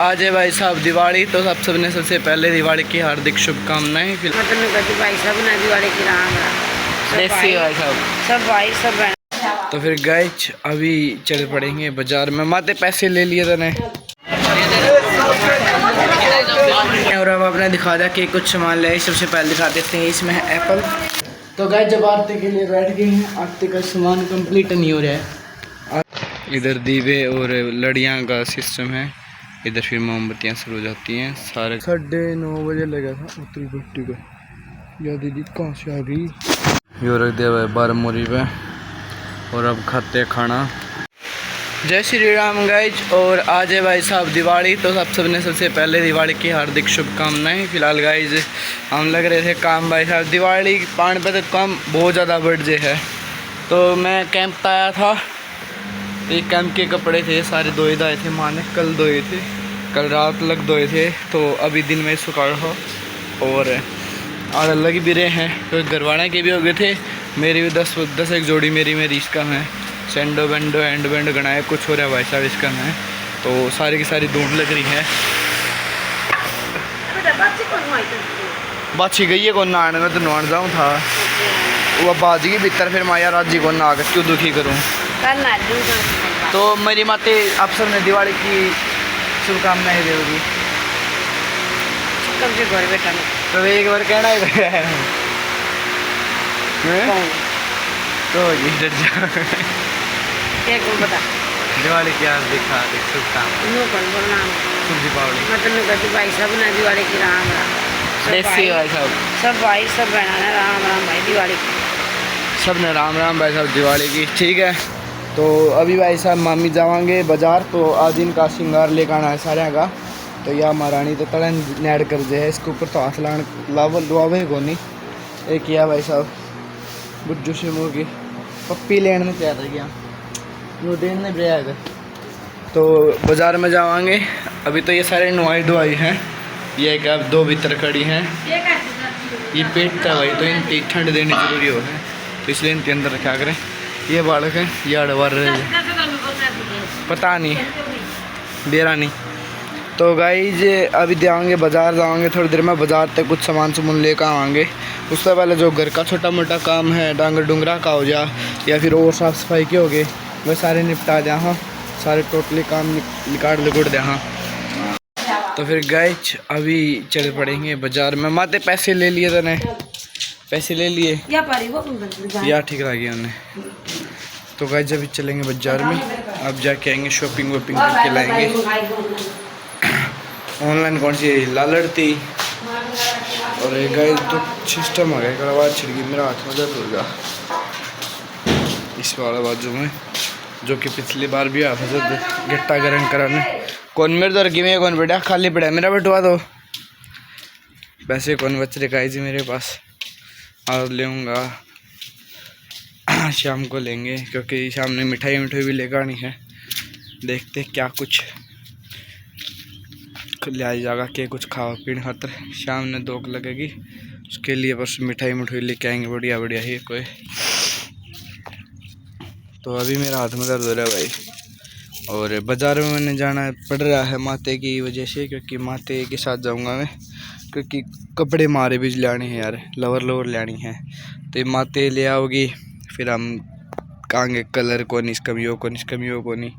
आज है भाई साहब दिवाली, तो सबने सबसे पहले दिवाली की हार्दिक शुभकामनाएं। भाई साहब ना दिवाली की राम भाई साहब सब भाई सब बहन। तो फिर गाइज अभी चल पड़ेंगे बाजार में। माते पैसे ले लिए तने और अब आपने दिखा दिया कि कुछ सामान ले। सबसे पहले दिखा देते हैं, इसमें है एप्पल। तो गाइज जब आरती के लिए बैठ गए हैं, आरती का सामान कंप्लीट नहीं हो रहा है। इधर दीवे और लड़ियाँ का सिस्टम है, इधर फिर मोमबत्तियाँ शुरू हो जाती हैं। सारे 9:30 बजे लगा था उतरी भट्टी को। या दीदी कहाँ से आ गई। यो रख दिया हुआ है 12 मोरी पे और अब खाते हैं खाना। जय श्री राम गाइज। और आज है भाई साहब दिवाली, तो सबने सबसे पहले दिवाली की हार्दिक शुभकामनाएं। फिलहाल गाइज हम लग रहे थे काम। भाई साहब दिवाली पान पे तो काम बहुत ज़्यादा बढ़ जे है। तो मैं कैंप आया था, ये कैंप के कपड़े थे सारे धोए धाए थे। माँ ने कल धोए थे, कल रात लग धोए थे, तो अभी दिन में सुखा रहा और आज अलग भी रहे हैं। तो गरवाना के भी हो गए थे, मेरी भी 10 एक जोड़ी मेरी इसका है। सेंडो बेंडो एंड बेंड गणाए कुछ हो रहा है भाई साहब इसका है। तो सारी की सारी ढूंढ लग रही है। बाछी गई है कौन नान में तो नहान जाऊँ था वो बाज गई भीतर। फिर माया राजी को ना आकर क्यों दुखी करूँ। तो मेरी माते आप सब ने दिवाली की शुभकामनाएं देगी। तो एक बार कहना है तो दिवाली की हार्दिक शुभकामनाएं। भाई साहब ना दिवाली की राम सब भाई सब बहन राम राम भाई दिवाली सब ने राम राम भाई साहब दिवाली की। ठीक है, तो अभी भाई साहब मामी जावांगे बाजार। तो आज इनका श्रृंगार लेकर आना है सारे का। तो यह महारानी तो तड़न नैड कर दे है, इसके ऊपर तो हाथ लान लुआवे को नहीं। एक किया भाई साहब बुज्जू से मुँह की पप्पी लेने में तैयार गया वो देने ब्रेक। तो बाज़ार में जावांगे। अभी तो ये सारे नवाई धुआई हैं। ये क्या 2 भीतर खड़ी हैं, ये पेट का भाई तो इनकी ठंड देनी जरूरी हो है, तो इसलिए इनके अंदर रखा करें। ये बालक है, ये अड़वर पता नहीं बेरा नहीं। तो गाइज अभी जाएंगे बाज़ार, जाएंगे थोड़ी देर में बाज़ार तक कुछ सामान लेकर आवांगे। उससे पहले जो घर का छोटा मोटा काम है, डांगर डूंगरा का हो जा या फिर और साफ़ सफाई के हो गए, वह सारे निपटा दे। हाँ सारे टोटली काम निकाल लगुड़ दे। हाँ तो फिर गाइज अभी चल पड़ेंगे बाज़ार में। माते पैसे ले लिए तने पैसे ले लिए या ठीक लगे उन्हें। तो गाइज अभी चलेंगे बाज़ार में, अब जाके आएंगे शॉपिंग वॉपिंग करके लाएंगे। ऑनलाइन कौन सी लालड़ती और एक गाइज तो सिस्टम आ गया। आवाज़ छिड़की मेरा हाथ में दर्द होगा इस वाला बाजू में, जो कि पिछली बार भी आया था गट्टा गर्म कराने। कौन मेरे दर की में कौन बेटा खाली पड़ा है, मेरा बटवा दो। पैसे कौन बच रहे गाइज मेरे पास, और लेऊँगा शाम को लेंगे, क्योंकि शाम में मिठाई भी लेकर आनी है। देखते क्या कुछ ले जाएगा के कुछ खाओ पीने खातर। शाम में 2 लगेगी, उसके लिए बस मिठाई लेके आएंगे बढ़िया बढ़िया ही कोई। तो अभी मेरा हाथ में दर्द हो रहा है भाई। और बाज़ार में मैंने जाना पड़ रहा है माते की वजह से, क्योंकि माते के साथ जाऊंगा मैं, क्योंकि कपड़े मारे भी लाने हैं यार, लवर लानी है। तो ये माते ले आओगी, फिर हम कहेंगे कलर को नहीं इसकमियों को नहीं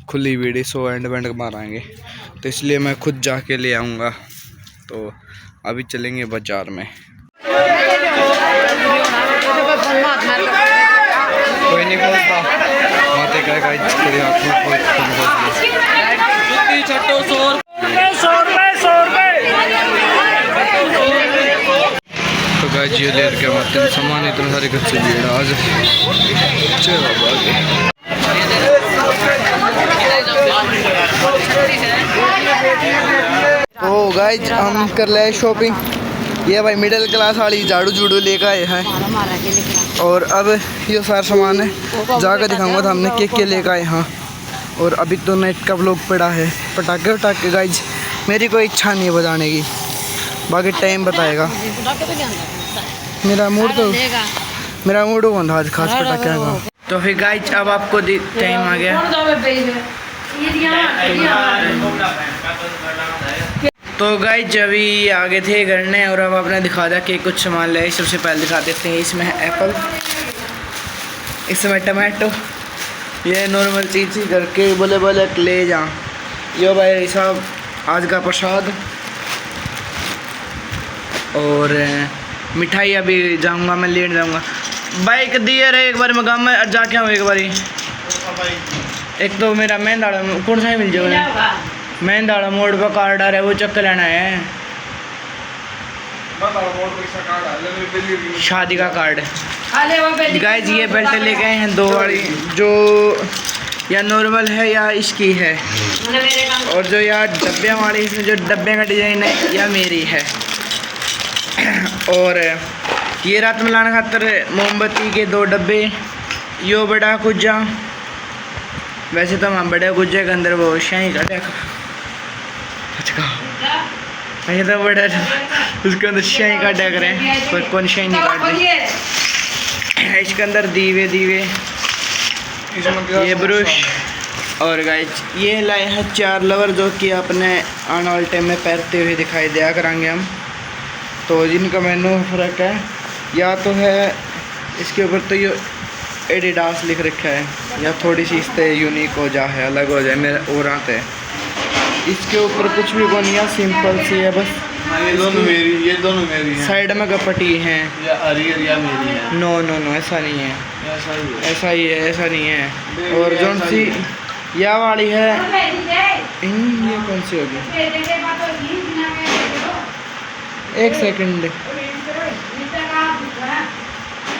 खुली बीड़ी 100 एंड बैंड माराएंगे। तो इसलिए मैं खुद जाके ले आऊँगा। तो अभी चलेंगे बाज़ार में। कोई नहीं बोलता माते का तो गाइस ये ले के माते सामान इतना सारे घर से भीड़ आज। तो गाइज हम कर ले शॉपिंग। ये भाई मिडिल क्लास वाली झाड़ू झूड़ू लेकर आए हैं, और अब ये सारा सामान है जाकर दिखाऊंगा था हमने के लेकर आए। हाँ और अभी तो नेट का ब्लॉग पड़ा है, पटाखे गाइज मेरी कोई इच्छा नहीं है बजाने की, बाकी टाइम बताएगा। मेरा मूड कौन था खास पटाखे का। तो फिर गाइज अब आपको टाइम आ गया। तो गाइज अभी आगे थे करने और अब आपने दिखा दिया कि कुछ सामान ले। सबसे पहले दिखा देते हैं, इसमें है एप्पल, इसमें टमाटो, ये नॉर्मल चीज़ ही करके बोले बोले ले जा। यो भाई साहब आज का प्रसाद। और मिठाई अभी जाऊंगा मैं, लेट जाऊंगा। बाइक दिए रहे एक बार मैं गाँव में जाके आऊँ एक बारी। एक तो मेरा मेन दाड़ा कौन सा ही मिल जाएगा, मेन दाड़ा मोड़ पर कार्ड आ रहा है, वो चक्कर लेना है, शादी का कार्ड। गाइस ये बेल्ट लेके आए हैं 2 वाली, जो या नॉर्मल है या इसकी है, और जो यार डब्बे वाली, इसमें जो डब्बे का डिज़ाइन है या मेरी है। और ये रात में लाने खातर मोमबत्ती के 2 डब्बे, यो बड़ा कुजा। वैसे तो हम बड़े गुज्जे के अंदर वो शाही का देखा, वैसे तो बड़ा उसके अंदर शाही का डेक रहे हैं, पर कौन शाही नहीं काट दे। इसके अंदर दीवे ये ब्रश। और गाइस ये लाए हैं 4 लवर, जो कि अपने आने वाले टाइम में पहनते हुए दिखाई दिया करांगे हम। तो जिनका मेनू फ़र्क है, या तो है इसके ऊपर तो ये एडिडास लिख रखा है, या थोड़ी सी इससे यूनिक हो जा है, अलग हो जाए मेरे और आते हैं। इसके ऊपर कुछ भी को नहीं है, सिंपल सी है बस। ये दोनों मेरी हैं। साइड में कपटी हैं, या अरियर या मेरी है। नो ऐसा नहीं है, ऐसा ही है, ऐसा नहीं है। और जो सी या वाली है, ये कौन सी होगी, एक सेकंड।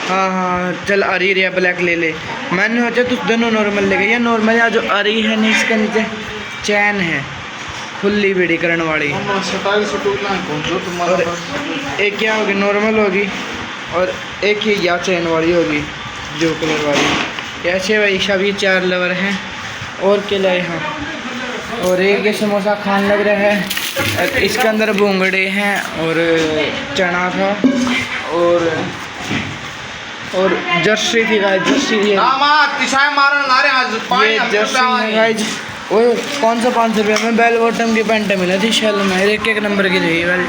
हाँ चल अरी या ब्लैक ले ले। मैंने सोचा तो दोनों नॉर्मल ले गए, या नॉर्मल या जो अरी है नहीं, इसके नीचे चैन है खुली बीड़ी करने वाली। और एक क्या होगी, नॉर्मल होगी, और एक ही या चैन वाली होगी, ब्लू कलर वाली। ऐसे भाई सब ये 4 लवर हैं। और के लाए हाँ, और एक ये समोसा खान लग रहा है, इसके अंदर भूंगड़े हैं और चना था, और जर्सी थी गाइस, जर्सी ये जर्सी है गाइस। वो कौन सा 500 रुपये में बेल बॉटम की पैंट मिला थी शेल में, एक नंबर की थी। वेल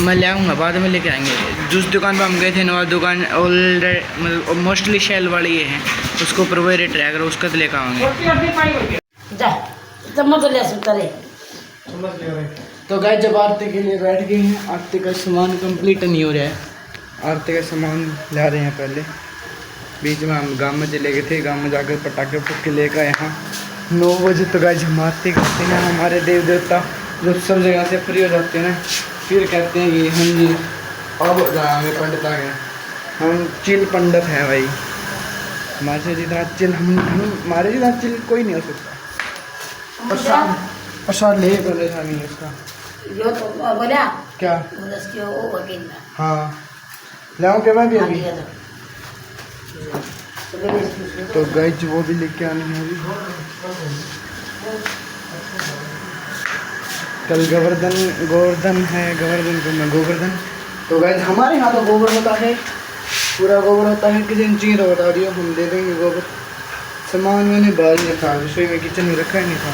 मैं ले आऊँगा, बाद में लेके आएंगे। जिस दुकान पर हम गए थे नवा दुकान ऑलरेडी, मतलब मोस्टली शेल वाली ये है, उसको ऊपर वही रेट रहेगा, उसका तो लेकर आएंगे। तो गाइस जब आरती के लिए बैठ गए हैं, आरती का सामान कंप्लीट नहीं हो रहा है, आरती का सामान ला रहे हैं। पहले बीच में हम गाँव में चले गए थे, गाँव में जाकर पटाखे फटके लेकर आए। यहाँ 9 बजे तो गाइस हम आरती करते हैं। हमारे देव देवता जब सब जगह से फ्री हो जाते हैं ना, फिर कहते हैं कि हम जी अब जाएंगे पंडित आ गए, हम चिल पंडित हैं भाई। हमारे से जितना चिल हमारे जितना चिल कोई नहीं हो सकता। प्रसाद ले परेशानी है इसका, यो तो बोला क्या उसके वो वकील हाँ लाऊं क्या मैं भी अभी। तो गाइस वो भी लेके आनी है अभी। कल गोवर्धन है, गोवर्धन को मैं गोवर्धन। तो गाइस हमारे यहाँ तो गोबर होता है, पूरा गोबर होता है। किसी ने चाहिए तो बता दियो, हम दे देंगे गोबर। सामान मैंने बाहर ही रखा, रसोई में किचन में रखा ही नहीं था,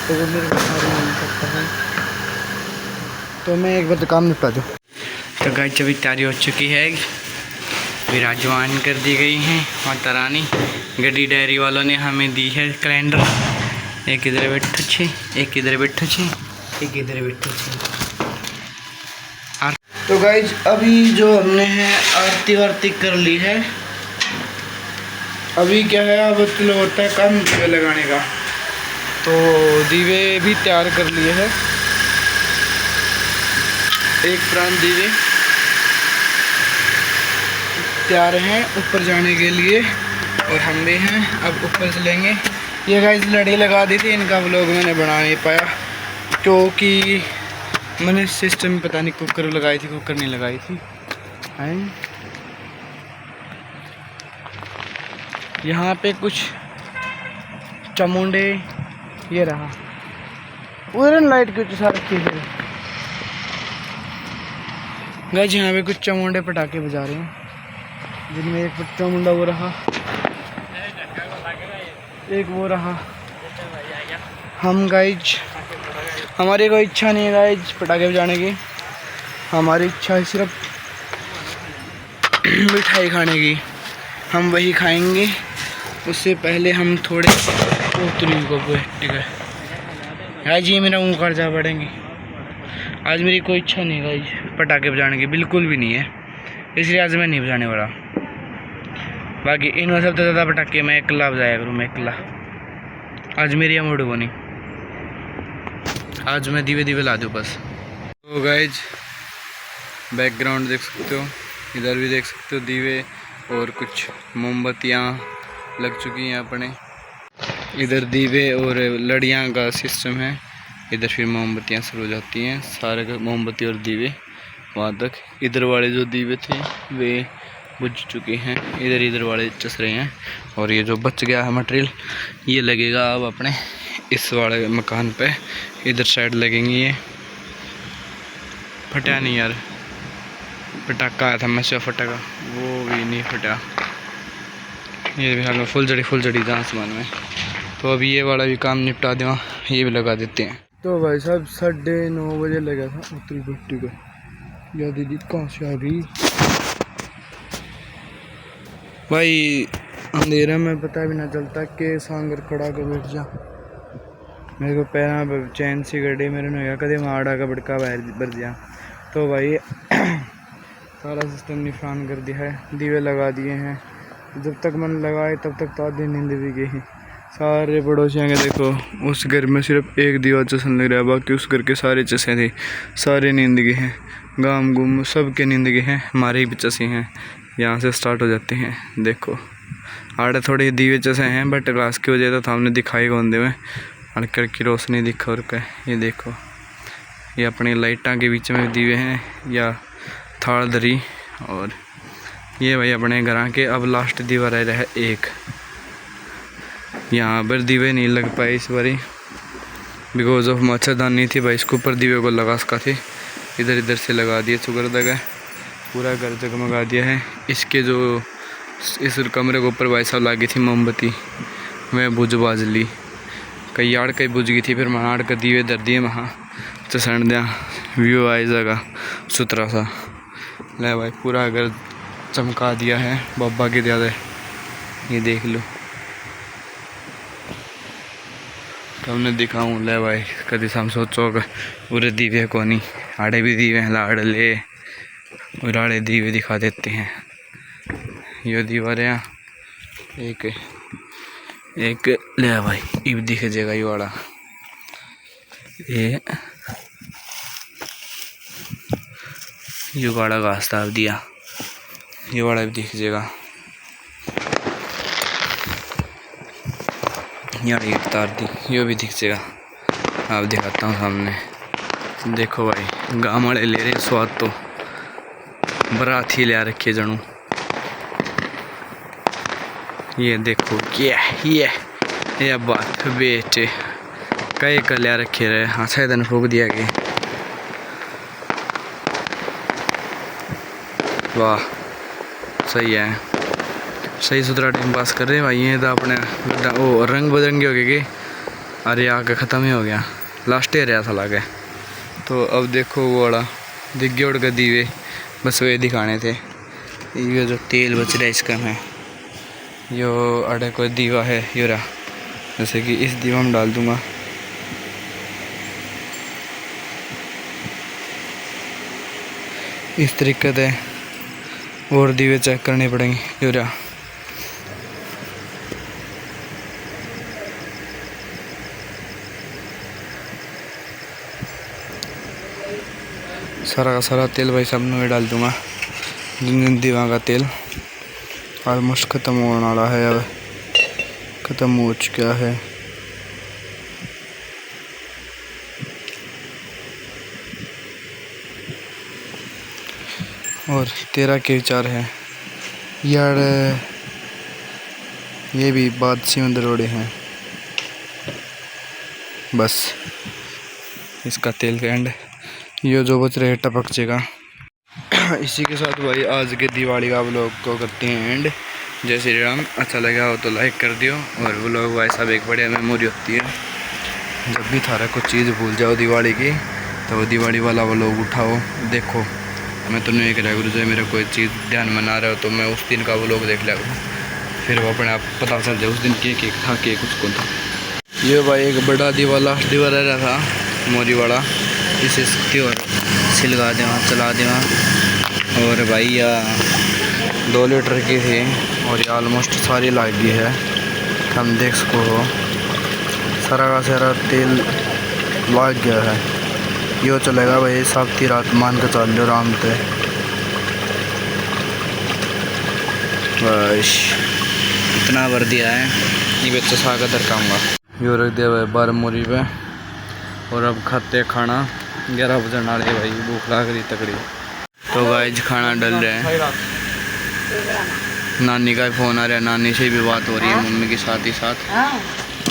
तो वो मेरे को सारे मिल सकता है। तो मैं एक बार काम निपटा दूँ। तो गाइस अभी तैयारी हो चुकी है, विराजमान कर दी गई हैं माता रानी। गड्डी डायरी वालों ने हमें दी है कैलेंडर। एक इधर बैठो छे, एक इधर बैठो छे, एक इधर बैठो छे। तो गाइज अभी जो हमने है आरती वारती कर ली है, अभी क्या है, अब किलो होता है काम दीवे लगाने का। तो दीवे भी तैयार कर लिए हैं, एक प्रांत दीवे तैयार हैं ऊपर जाने के लिए, और हम भी हैं अब ऊपर चलेंगे। ये गाइस लड़ी लगा दी थी, इनका व्लॉग मैंने बना नहीं पाया क्योंकि मैंने सिस्टम पता नहीं कुकर लगाई थी, कुकर नहीं लगाई थी। हैं यहाँ पे कुछ चामुंडे, ये रहा उधर लाइट क्यों चला रखी है गाइस। यहाँ पे कुछ चामुंडे पटाखे बजा रहे हैं, जिनमें एक चामुंडा वो रहा, एक वो रहा। हम गाइज हमारी कोई इच्छा नहीं है गाइस पटाखे बजाने की, हमारी इच्छा है सिर्फ मिठाई खाने की। हम वही खाएंगे, उससे पहले हम थोड़े उतरी को ठीक है आज ये मेरा मुँह कर्जा पड़ेंगे। आज मेरी कोई इच्छा नहीं गाइस पटाखे बजाने की, बिल्कुल भी नहीं है, इसलिए आज मैं नहीं बजाने वाला। बाकी इन सबसे ज़्यादा पटाखे मैं अकेला बजाया करूँ, मैं अकेला। आज मेरी मूड वो नहीं, आज मैं दीवे दीवे ला दूँ बस। तो गाइज बैकग्राउंड देख सकते हो, इधर भी देख सकते हो दीवे और कुछ मोमबत्तियाँ लग चुकी हैं अपने। इधर दीवे और लड़ियाँ का सिस्टम है, इधर फिर मोमबत्तियाँ शुरू हो जाती हैं, सारे मोमबत्ती और दीवे वहाँ तक। इधर वाले जो दीवे थे वे बुझ चुके हैं, इधर वाले चस रहे हैं। और ये जो बच गया है मटेरियल ये लगेगा अब अपने इस वाले मकान पे, इधर साइड लगेंगी। ये फटा नहीं यार, पटाखा आया था मैसे फटाखा, वो भी नहीं फटा। ये भी हाल में फुल जड़ी जहाँ आसमान में। तो अभी ये वाला भी काम निपटा दें, ये भी लगा देते हैं। तो भाई साहब 9:30 बजे लगा था उतरी भट्टी को। या दीदी कहाँ से आ गई भाई, अंधेरे में पता भी ना चलता कि सांगर खड़ा कर बैठ जा। मेरे को पैरा चैन सी गड्डी मेरे ने होया कदे माड़ा का बड़का बाहर भर दिया। तो भाई सारा सिस्टम निफान कर दिया है, दीवे लगा दिए हैं। जब तक मन लगाए तब तक तो आधी नींद भी गई। सारे पड़ोसियों के देखो, उस घर में सिर्फ एक दीवा चसन लग रहा है, बाकी उस घर के सारे चसे थे, सारे नींद के हैं। गाम गुम सब के नींद के हैं, हमारे भी चसे हैं। यहाँ से स्टार्ट हो जाते हैं। देखो आड़े थोड़े दीवे चसे हैं, बट रात की वजह तो हमने दिखाई कौन दे में अड़कर की रोशनी दिखा और क्या। ये देखो ये अपनी लाइटा के बीच में दीवे हैं या थाल दरी। और ये भाई अपने घर के अब लास्ट दीवा रह रहा है एक। यहाँ पर दीवे नहीं लग पाए इस बारी बिकॉज ऑफ मच्छरदानी थी भाई, इसके ऊपर दीवे को लगा सका थे, इधर से लगा दिए शुक्र तक पूरा घर जगमगा दिया है। इसके जो इस कमरे के ऊपर भाई साहब लगी थी मोमबत्ती, वह बुझ बाज ली, कई आड़ कई बुझ गई थी, फिर महाड़ कर दीवे दर दिए वहाँ चसण दिया, व्यू आई जगह सुथरा सा। ले भाई पूरा घर चमका दिया है बाबा के दिया, ये देख लो। तो हमने दिखाऊँ ले भाई कभी हम सोचो पूरे दीवे को नहीं, आड़े भी दीवे हैं लाड़ ले और आड़े दीवे दिखा देते हैं। ये दीवार है एक ले भाई इब दिख जाएगा ये वाला, ये वाला घास ताप दिया, ये वाला भी दिख जाएगा। यहाँ एक तार दी, ये भी दिख जाएगा। आप दिखाता हूँ सामने। देखो भाई गाँव वाले ले रहे स्वाद, तो बारात ही ले रखे जनू। ये देखो क्या ये बात बेटे कई का ले रखे रहे। हाँ सैदन फूक दिया गया, वाह सही है, सही सुथरा टाइम पास कर रहे भाई। ये तो अपने वो रंग बदरंगे हो गए, अरे आगे ख़त्म ही हो गया, लास्ट ही रहा था लागे। तो अब देखो वो वाला दिख गया उड़ का दीवे, बस वे दिखाने थे। ये जो तेल बच रहा है इसका में, यो अड़े कोई दीवा है यो रहा, जैसे कि इस दीवा में डाल दूंगा। इस तरीके से और दीवे चेक करने पड़ेंगे। यो रहा सारा का सारा तेल भाई साहब में डाल दूंगा। दीवा का तेल ऑलमोस्ट ख़त्म होने वाला है, अब ख़त्म हो चुका है। और 13 के विचार है यार, ये भी बादशी में दरोड़े हैं। बस इसका तेल का एंड, ये जो बच रहे टपक जाएगा। इसी के साथ भाई आज के दिवाली का व्लॉग को करते हैं एंड। जय श्री राम। अच्छा लगा हो तो लाइक कर दियो, और व्लॉग भाई साहब एक बढ़िया मेमोरी होती है। जब भी थारा कुछ चीज़ भूल जाओ दिवाली की तो दिवाली वाला वो लोग उठाओ देखो। मैं तुम्हें एक गुरु जो मेरा कोई चीज़ ध्यान में ना रहे हो तो मैं उस दिन का वो लोग देख लिया, फिर वो अपने आप पता चल जाए उस दिन के था के कुछ कौन था। ये भाई एक बड़ा दीवाला रहा था मोरी वाला, इसे और सिलगा दे वहाँ चला दे वहाँ। और भाई या 2 लीटर की थी और ये ऑलमोस्ट सारी लाग गई है। हम देख सको हो सारा का सारा तेल लाग गया है। यो चलेगा भाई साफ्ती रात मान के चल लो आराम से। बस इतना भर दिया है, ये बच्चा सागर दरकाऊँगा। यो रख दिया भाई 12 मोरी पे और अब खाते खाना 11 बजने वाले भाई, भूख लग रही तकड़ी। तो गाइस खाना डल रहे हैं, नानी का फ़ोन आ रहा है, नानी से भी बात हो रही है मम्मी के साथ ही साथ।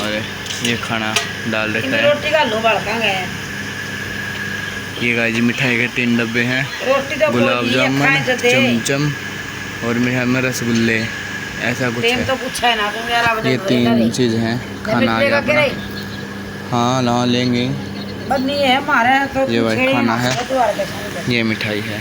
और ये खाना डाल रखा है। रोटी का लो बड़कांगे। ये गाइस मिठाई के 3 डब्बे हैं, रोटी तो गुलाब जामुन, चमचम और मिठाई में रसगुल्ले, ऐसा कुछ टाइम है। तो पूछा है ना तुम 11 बजे। ये 3 चीज़ हैं, खाना आ गया अपना। हाँ ला लेंगे। बस नहीं है हमारे तो ये भाई छेड़े खाना ना, है, तो आ रहे हैं। ये मिठाई है।